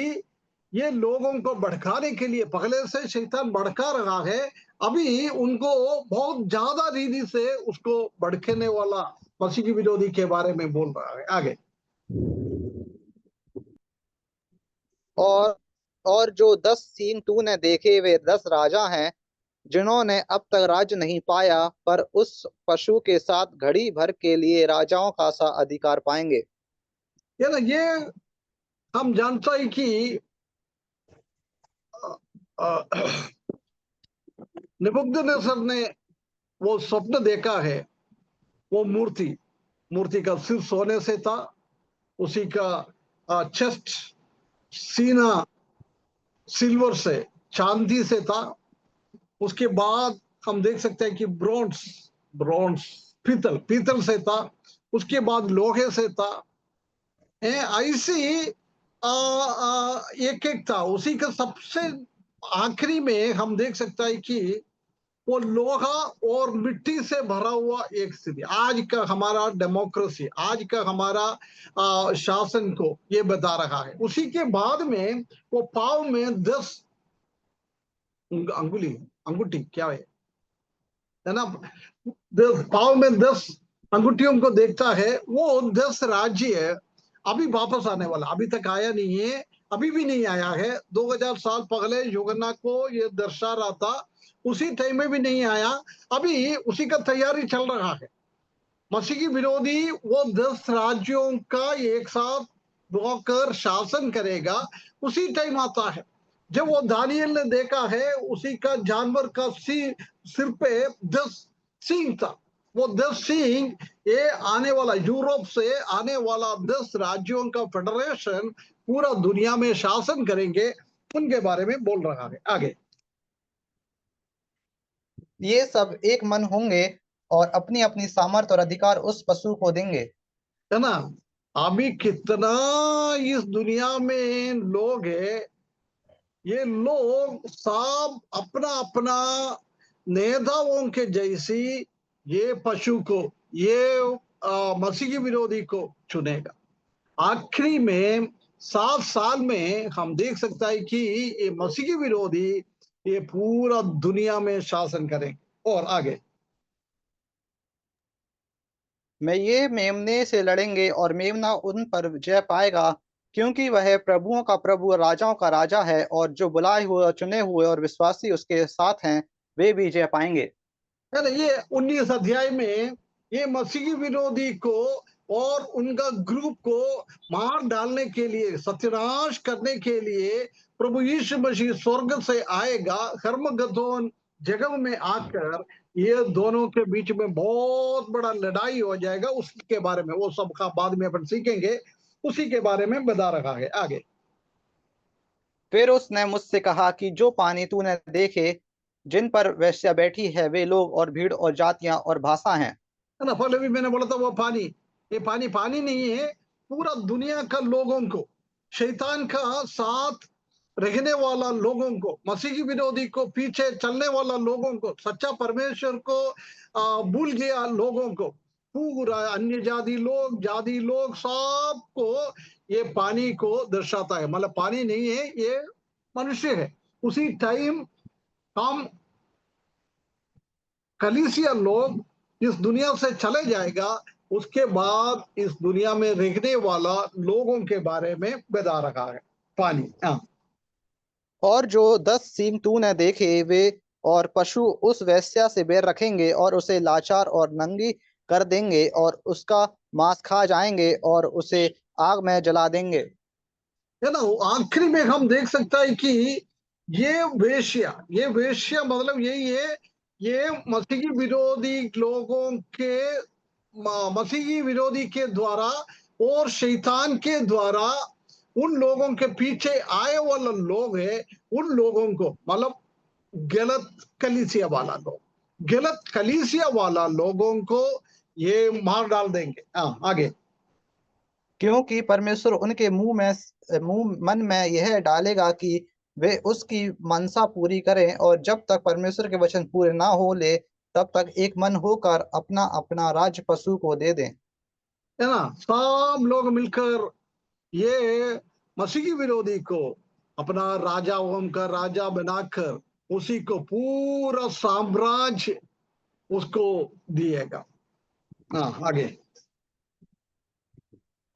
ये लोगों को भड़काने के लिए पहले से शैतान भड़का रहा है। अभी उनको बहुत ज्यादा रीति से उसको भड़कने वाला मसीही विरोधी के बारे में बोल रहा है। आगे। और और जो 10 सींग तूने देखे वे 10 राजा हैं जिन्होंने अब तक राज्य नहीं पाया, पर उस पशु के साथ घड़ी भर के लिए राजाओं का सा अधिकार पाएंगे। ये ना, ये हम जानता है कि निबुकदनेस्सर ने वो स्वप्न देखा है। वो मूर्ति, मूर्ति का सिर सोने से था, उसी का चेस्ट, सीना सिल्वर से, चांदी से था। उसके बाद हम देख सकते हैं कि ब्रॉन्ज, ब्रॉन्ज पीतल, पीतल से था। उसके बाद लोहे से था। ऐसी एक एक था। उसी का सबसे आखिरी में हम देख सकते हैं कि वो लोहा और मिट्टी से भरा हुआ एक स्थिति। आज का हमारा डेमोक्रेसी, आज का हमारा शासन को ये बता रहा है। उसी के बाद में वो पाव में 10 अंगुली, अंगूठी क्या है ना, पाव में 10 अंगूठियों को देखता है। वो 10 राज्य अभी वापस आने वाला, अभी तक आया नहीं है, अभी भी नहीं आया है। 2000 साल पहले यूहन्ना को ये दर्शा रहा था, उसी टाइम में भी नहीं आया। अभी उसी का तैयारी चल रहा है। मसीही विरोधी वो 10 राज्यों का एक साथ होकर शासन करेगा। उसी टाइम आता है जब वो दानियल ने देखा है उसी का जानवर का सिर पे 10 सींग था। वो 10 सींग ये आने वाला यूरोप से आने वाला 10 राज्यों का फेडरेशन पूरा दुनिया में शासन करेंगे, उनके बारे में बोल रहा है। आगे ये सब एक मन होंगे और अपनी अपनी सामर्थ और अधिकार उस पशु को देंगे। है ना। अभी कितना इस दुनिया में लोग है, ये लोग सब अपना अपना नेताओं के जैसी ये पशु को, ये मसीही विरोधी को चुनेगा। आखिरी में 7 साल में हम देख सकता है कि ये मसीही विरोधी ये पूरा दुनिया में शासन करेंगे। और आगे मैं ये मेमने से लड़ेंगे और मेमना उन पर विजय पाएगा, क्योंकि वह प्रभुओं का प्रभु और राजाओं का राजा है, और जो बुलाए हुए और चुने हुए और विश्वासी उसके साथ हैं वे भी विजय पाएंगे। है ना। ये 19 अध्याय में ये मसीही विरोधी को और उनका ग्रुप को मार डालने के लिए, सत्यानाश करने के लिए प्रभु यीशु मसीह स्वर्ग से आएगा, हर्मगदोन जगह में आकर ये दोनों के बीच में बहुत बड़ा लड़ाई हो जाएगा। उसके बारे में वो सब का बाद में अपन सीखेंगे, उसी के बारे में बता रहा है। आगे फिर उसने मुझसे कहा कि जो पानी तूने देखे जिन पर वेश्या बैठी है वे लोग और भीड़ और जातियां और भाषा हैं। है ना। पहले भी मैंने बोला था वो पानी, ये पानी पानी नहीं है, पूरा दुनिया का लोगों को, शैतान का साथ रहने वाला लोगों को, मसीही विरोधी को, पीछे चलने वाला लोगों को, सच्चा परमेश्वर को भूल गया लोगों को, पूरा अन्य जाति लोग सबको ये पानी को दर्शाता है। मतलब पानी नहीं है, ये मनुष्य है। उसी टाइम हम कलीसिया लोग इस दुनिया से चले जाएगा, उसके बाद इस दुनिया में रहने वाला लोगों के बारे में बता रखा है। पानी हाँ। और जो 10 सींग तूने देखे वे और पशु उस वेश्या से बैर रखेंगे और उसे लाचार और नंगी कर देंगे और उसका मांस खा जाएंगे और उसे आग में जला देंगे। है ना। आखिरी में हम देख सकता है कि ये वेश्या मतलब यही है, ये मसीही विरोधी लोगों के, मसीही विरोधी के द्वारा और शैतान के द्वारा उन लोगों के पीछे आए वाला लोग है, उन लोगों को मतलब गलत कलीसिया वाला लोग, गलत कलीसिया वाला लोगों को ये मार डाल देंगे। हाँ आगे क्योंकि परमेश्वर उनके मुंह मन में यह डालेगा कि वे उसकी मनसा पूरी करें, और जब तक परमेश्वर के वचन पूरे ना हो ले तब तक एक मन होकर अपना अपना राज्य पशु को दे दें। है ना। सब लोग मिलकर ये मसीही विरोधी को अपना राजाओं का राजा बनाकर उसी को पूरा साम्राज्य उसको दिएगा। हाँ आगे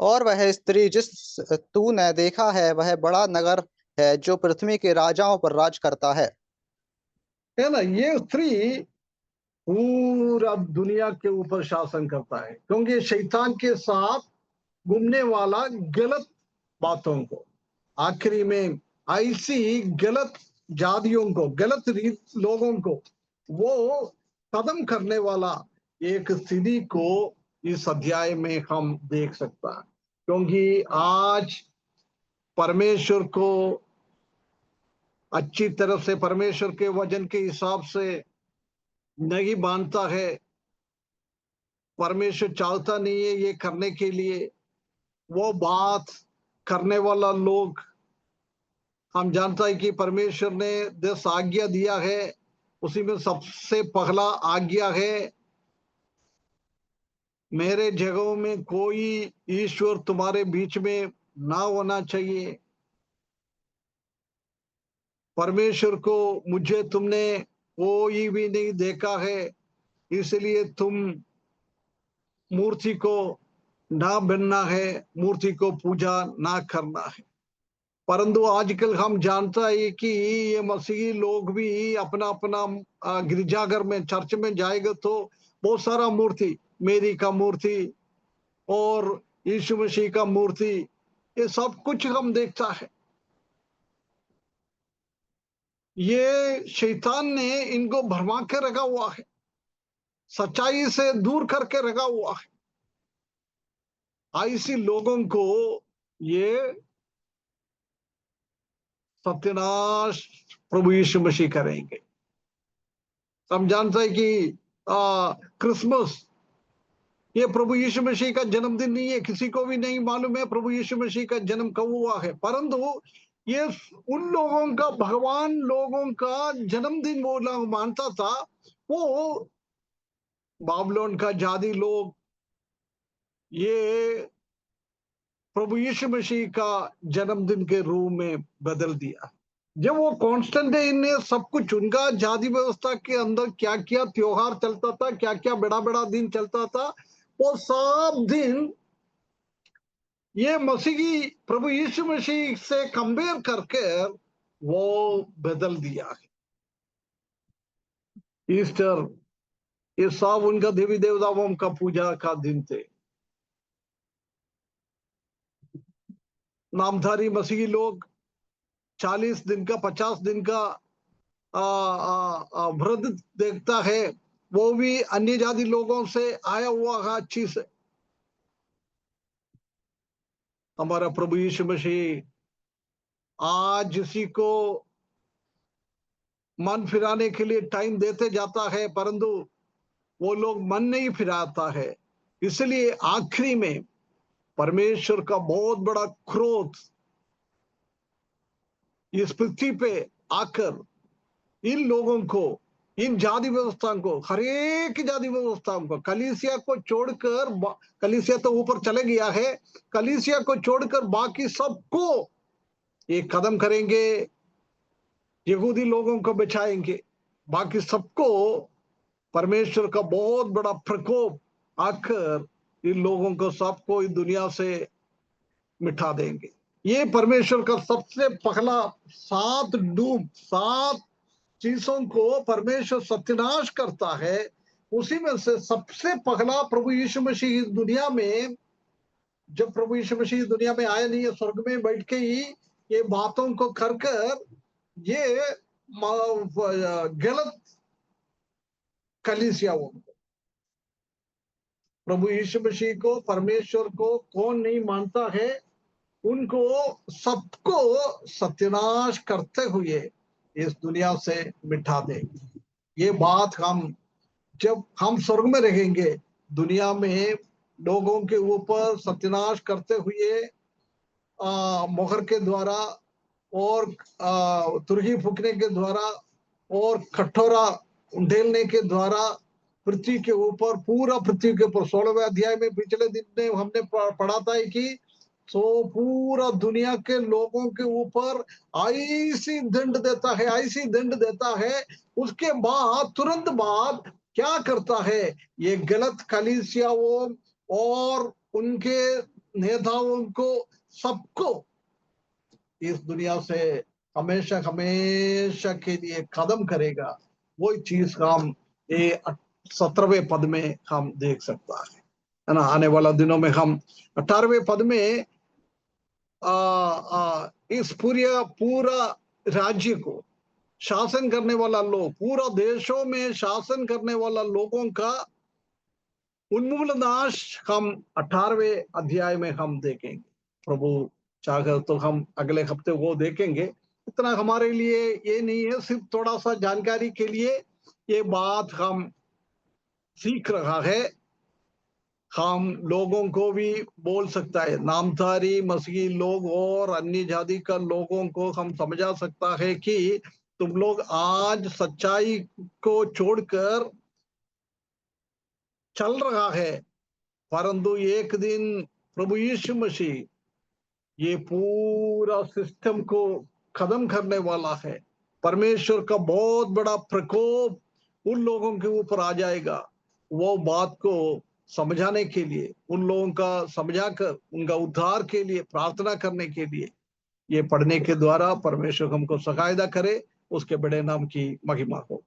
और वह स्त्री जिस तूने देखा है वह बड़ा नगर है जो पृथ्वी के राजाओं पर राज करता है। है ना। ये स्त्री पूरा दुनिया के ऊपर शासन करता है, क्योंकि शैतान के साथ घूमने वाला गलत बातों को, आखिरी में ऐसी गलत जातियों को, गलत रीत लोगों को वो खत्म करने वाला एक स्थिति को इस अध्याय में हम देख सकता है। क्योंकि आज परमेश्वर को अच्छी तरह से परमेश्वर के वचन के हिसाब से नहीं मानता है, परमेश्वर चाहता नहीं है ये करने के लिए, वो बात करने वाला लोग, हम जानता है कि परमेश्वर ने 10 आज्ञा दिया है, उसी में सबसे पहला आज्ञा है मेरे जगहों में कोई ईश्वर तुम्हारे बीच में ना होना चाहिए। परमेश्वर को मुझे तुमने कोई भी नहीं देखा है, इसलिए तुम मूर्ति को ना बनना है, मूर्ति को पूजा ना करना है। परंतु आजकल हम जानता है कि ये मसीही लोग भी अपना अपना गिरजाघर में, चर्च में जाएगा तो बहुत सारा मूर्ति, मेरी का मूर्ति और यीशु मसीह का मूर्ति, ये सब कुछ हम देखता है। ये शैतान ने इनको भरमा के रखा हुआ है, सच्चाई से दूर करके रखा हुआ है। ऐसे लोगों को ये सत्यानाश प्रभु यीशु मसीह करेंगे। हम जानते हैं कि क्रिसमस ये प्रभु यीशु मसीह का जन्मदिन नहीं है, किसी को भी नहीं मालूम है प्रभु यीशु मसीह का जन्म कब हुआ है, परंतु ये उन लोगों का, भगवान लोगों का जन्मदिन वो लोग मानता था। वो बाबलोन का जादी लोग ये प्रभु यीशु मसीह का जन्मदिन के रूप में बदल दिया। जब वो कॉन्स्टेंटाइन ने सब कुछ, उनका जाति व्यवस्था के अंदर क्या क्या त्योहार चलता था, क्या क्या बड़ा बड़ा दिन चलता था, वो सब दिन ये मसीही प्रभु यीशु मसीह से कंपेयर करके वो बदल दिया है। ईस्टर ये सब उनका देवी देवताओं का पूजा का दिन थे। नामधारी मसीही लोग 40 दिन का, 50 दिन का व्रत देखता है, वो भी अन्य जाति लोगों से आया हुआ है अच्छी से। हमारा प्रभु यीशु मसीह आज इसी को मन फिराने के लिए टाइम देते जाता है, परंतु वो लोग मन नहीं फिराता है। इसलिए आखिरी में परमेश्वर का बहुत बड़ा क्रोध इस पृथ्वी पे आकर इन लोगों को, इन जाति व्यवस्था को, हर एक जाति व्यवस्थाओं को, कलीसिया को छोड़कर, कलीसिया तो ऊपर चले गया है, कलीसिया को छोड़कर बाकी सबको ये कदम करेंगे, यहूदी लोगों को बचाएंगे, बाकी सबको परमेश्वर का बहुत बड़ा प्रकोप आकर इन लोगों को सबको इस दुनिया से मिटा देंगे। ये परमेश्वर का सबसे पहला 7 चीजों को परमेश्वर सत्यानाश करता है। उसी में से सबसे पहला प्रभु यीशु मसीह इस दुनिया में, जब प्रभु यीशु मसीह दुनिया में आया नहीं है, स्वर्ग में बैठ के ही ये बातों को कर ये गलत कलीसिया, प्रभु यीशु मसीह को, परमेश्वर को कौन नहीं मानता है, उनको सबको सत्यानाश करते हुए इस दुनिया से मिटा देंगे। ये बात हम, जब हम स्वर्ग में रहेंगे, दुनिया में लोगों के ऊपर सत्यानाश करते हुए मोहर के द्वारा और तुरही फूकने के द्वारा और कटोरा ढेलने के द्वारा पृथ्वी के ऊपर, पूरा पृथ्वी के ऊपर, 16वें अध्याय में पिछले दिन में हमने पढ़ा था कि तो पूरा दुनिया के लोगों के ऊपर ऐसी दंड देता है, ऐसी दंड देता है। उसके बाद तुरंत बाद क्या करता है, ये गलत कलीसियाओं और उनके नेताओं को, सबको इस दुनिया से हमेशा हमेशा के लिए खत्म करेगा। वही चीज हम ये 17वें पद में हम देख सकता है ना। आने वाला दिनों में हम 18वें पद में इस पूरा राज्य को शासन करने वाला लोग, पूरा देशों में शासन करने वाला लोगों का उन्मूलन नाश हम 18वें अध्याय में हम देखेंगे। प्रभु चाहे तो हम अगले हफ्ते वो देखेंगे। इतना हमारे लिए ये नहीं है, सिर्फ थोड़ा सा जानकारी के लिए ये बात हम सीख रहा है। हम लोगों को भी बोल सकता है, नामधारी मसीही लोग और अन्य जाति का लोगों को हम समझा सकता है कि तुम लोग आज सच्चाई को छोड़कर चल रहा है, परंतु एक दिन प्रभु यीशु मसीह ये पूरा सिस्टम को खत्म करने वाला है। परमेश्वर का बहुत बड़ा प्रकोप उन लोगों के ऊपर आ जाएगा। वो बात को समझाने के लिए, उन लोगों का समझाकर उनका उद्धार के लिए प्रार्थना करने के लिए ये पढ़ने के द्वारा परमेश्वर हमको सहायता करे। उसके बड़े नाम की महिमा हो।